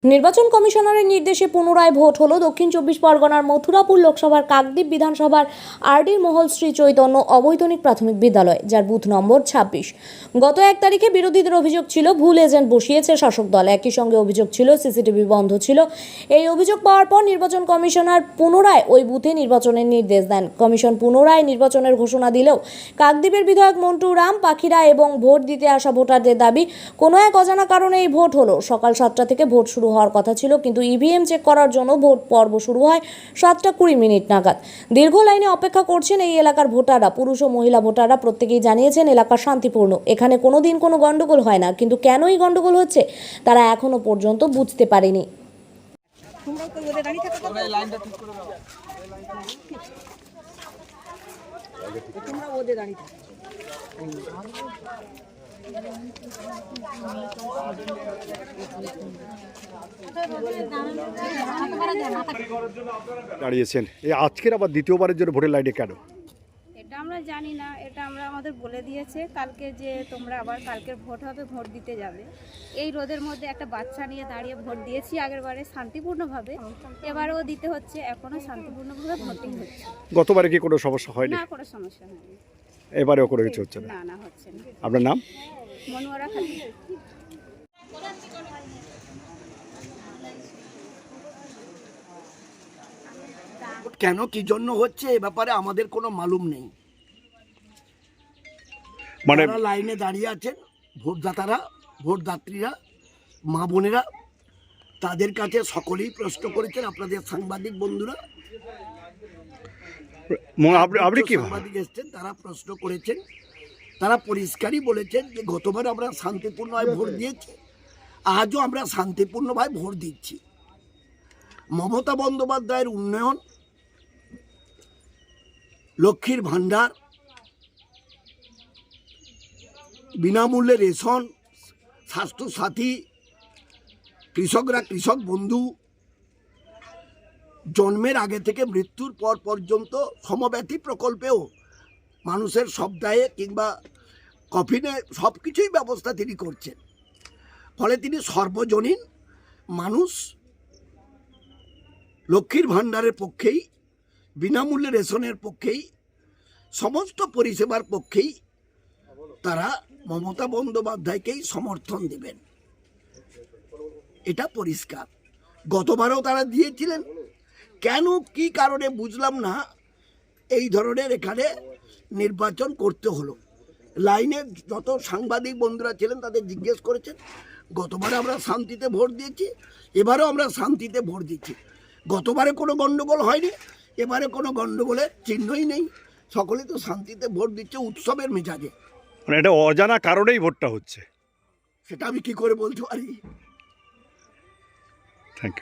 নির্বাচন কমিশনারের নির্দেশে পুনরায় ভোট হলো দক্ষিণ চব্বিশ পরগনার মথুরাপুর লোকসভার কাকদ্বীপ বিধানসভার আরডির মহল শ্রী চৈতন্য অবৈতনিক প্রাথমিক বিদ্যালয়, যার বুথ নম্বর 26। গত 1 তারিখে বিরোধীদের অভিযোগ ছিল ভুল এজেন্ট বসিয়েছে শাসক দল। একই সঙ্গে অভিযোগ ছিল সিসিটিভি বন্ধ ছিল। এই অভিযোগ পাওয়ার পর নির্বাচন কমিশনার পুনরায় ওই বুথে নির্বাচনের নির্দেশ দেন। কমিশন পুনরায় নির্বাচনের ঘোষণা দিলেও কাকদ্বীপের বিধায়ক মন্টু রাম পাখিরা এবং ভোট দিতে আসা ভোটারদের দাবি কোনো এক অজানা কারণে এই ভোট হলো। সকাল 7টা থেকে ভোট শুরু হওয়ার কথা ছিল, কিন্তু ইভিএম চেক করার জন্য ভোট পর্ব শুরু হয় 7:20 নাগাদ। দীর্ঘ লাইনে অপেক্ষা করছেন এই এলাকার ভোটাররা। পুরুষ ও মহিলা ভোটাররা প্রত্যেকেই জানিয়েছেন এলাকা শান্তিপূর্ণ, এখানে কোনোদিন কোনো গন্ডগোল হয় না, কিন্তু কেন এই গন্ডগোল হচ্ছে তারা এখনো পর্যন্ত বুঝতে পারেনি। দাঁড়িয়েছেন এই আজকের আবার দ্বিতীয়বারের জন্য ভোটের লাইনে কেন? এটা আমরা জানি না, এটা আমাদের বলে দিয়েছে কালকে যে তোমরা আবার কালকের ভোট হবে, ভোট দিতে যাবে। এই রোদের মধ্যে একটা বাচ্চা নিয়ে দাঁড়িয়ে ভোট দিয়েছি আগের বারে শান্তিপূর্ণভাবে, এবারেও দিতে হচ্ছে, এখনো শান্তিপূর্ণভাবে ভোটিং হচ্ছে। গতবারে কি কোনো সমস্যা হয়নি? না, কোনো সমস্যা হয়নি। এবারেও কোনো কিছু হচ্ছে না? না, হচ্ছে না। আপনার নাম? মনোয়ারা খালি। কেন কি জন্য হচ্ছে এ ব্যাপারে আমাদের কোনো মালুম নেই। মানে যারা লাইনে দাঁড়িয়ে আছেন ভোটদাতারা, ভোটদাত্রীরা, মা বোনেরা, তাদের কাছে সকলেই প্রশ্ন করেছেন। আপনাদের সাংবাদিক বন্ধুরা, আপনি কি সাংবাদিক এসছেন, তারা প্রশ্ন করেছেন। তারা পরিষ্কারই বলেছেন যে গতবার আমরা শান্তিপূর্ণভাবে ভোট দিয়েছি, আজও আমরা শান্তিপূর্ণভাবে ভোট দিচ্ছি। মমতা বন্দ্যোপাধ্যায়ের উন্নয়ন, লক্ষ্মীর ভাণ্ডার, বিনামূল্যে রেশন, স্বাস্থ্যসাথী, কৃষকরা কৃষক বন্ধু, জন্মের আগে থেকে মৃত্যুর পর পর্যন্ত সমব্যথী প্রকল্পেও মানুষের শবদাহে কিংবা কফিনে সব কিছুই ব্যবস্থা তিনি করছেন। ফলে তিনি সর্বজনীন মানুষ, লক্ষ্মীর ভাণ্ডারের পক্ষেই, বিনামূল্যে রেশনের পক্ষেই, সমস্ত পরিষেবার পক্ষেই তারা মমতা বন্দ্যোপাধ্যায়কেই সমর্থন দেবেন, এটা পরিষ্কার। গতবারও তারা দিয়েছিলেন। কেন কি কারণে বুঝলাম না এই ধরনের এখানে নির্বাচন করতে হলো। লাইনে যত সাংবাদিক বন্ধুরা ছিলেন তাদের জিজ্ঞেস করেছেন। গতবারে আমরা শান্তিতে ভোট দিয়েছি, এবারেও আমরা শান্তিতে ভোট দিচ্ছি। গতবারে কোনো গণ্ডগোল হয়নি, এবারে কোনো গণ্ডগোলের চিহ্নই নেই। সকলেই তো শান্তিতে ভোট দিচ্ছে উৎসবের মেজাজে। মানে এটা অজানা কারণেই ভোটটা হচ্ছে? সেটা আমি কি করে বলতে পারি? Thank you.